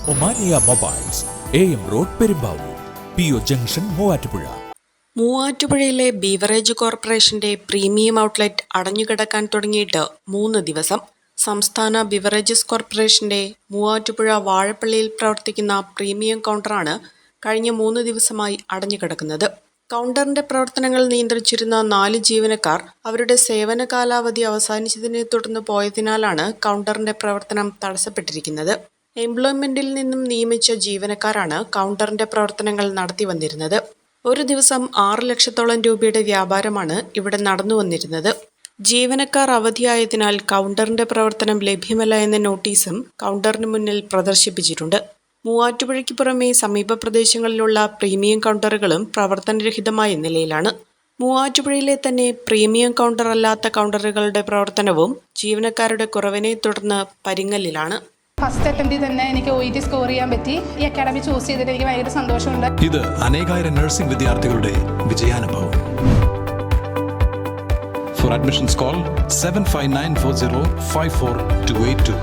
Omania mobiles, AM road, Perumbavoor, PO junction, Muvattupuzha. മൂവാറ്റുപുഴയിലെ beverage കോർപ്പറേഷന്റെ premium outlet അടഞ്ഞുകിടക്കാൻ തുടങ്ങിയിട്ട് 3 ദിവസം. സംസ്ഥാന ബിവറേജസ് കോർപ്പറേഷന്റെ മൂവാറ്റുപുഴ വാഴപ്പള്ളിയിൽ പ്രവർത്തിക്കുന്ന പ്രീമിയം കൗണ്ടറാണ് കഴിഞ്ഞ 3 ദിവസമായി അടഞ്ഞുകിടക്കുന്നത്. കൗണ്ടറിന്റെ പ്രവർത്തനങ്ങൾ നിയന്ത്രിച്ചിരുന്ന 4 ജീവനക്കാർ അവരുടെ സേവന കാലാവധി അവസാനിച്ചതിനെ തുടർന്ന് പോയതിനാലാണ് കൗണ്ടറിന്റെ പ്രവർത്തനം തടസ്സപ്പെട്ടിരിക്കുന്നത്. എംപ്ലോയ്മെന്റിൽ നിന്നും നിയമിച്ച ജീവനക്കാരാണ് കൗണ്ടറിന്റെ പ്രവർത്തനങ്ങൾ നടത്തി വന്നിരുന്നത്. ഒരു ദിവസം 6 ലക്ഷത്തോളം രൂപയുടെ വ്യാപാരമാണ് ഇവിടെ നടന്നു വന്നിരുന്നത്. ജീവനക്കാർ അവധിയായതിനാൽ കൗണ്ടറിന്റെ പ്രവർത്തനം ലഭ്യമല്ല എന്ന നോട്ടീസും കൗണ്ടറിന് മുന്നിൽ പ്രദർശിപ്പിച്ചിട്ടുണ്ട്. മൂവാറ്റുപുഴയ്ക്ക് പുറമെ സമീപ പ്രദേശങ്ങളിലുള്ള പ്രീമിയം കൗണ്ടറുകളും പ്രവർത്തനരഹിതമായ നിലയിലാണ്. മൂവാറ്റുപുഴയിലെ തന്നെ പ്രീമിയം കൗണ്ടർ അല്ലാത്ത കൗണ്ടറുകളുടെ പ്രവർത്തനവും ജീവനക്കാരുടെ കുറവിനെ തുടർന്ന് പരിങ്ങലിലാണ്. ഫസ്റ്റ് അറ്റംപ്റ്റിൽ തന്നെ എനിക്ക് OET സ്കോർ ചെയ്യാൻ പറ്റി. ഈ അക്കാഡമി ചൂസ് ചെയ്തിട്ട് എനിക്ക് ഭയങ്കര സന്തോഷമുണ്ട്. ഇത് അനേകായിരം നഴ്സിംഗ് വിദ്യാർത്ഥികളുടെ വിജയാനുഭവം. For admissions call 7594054282.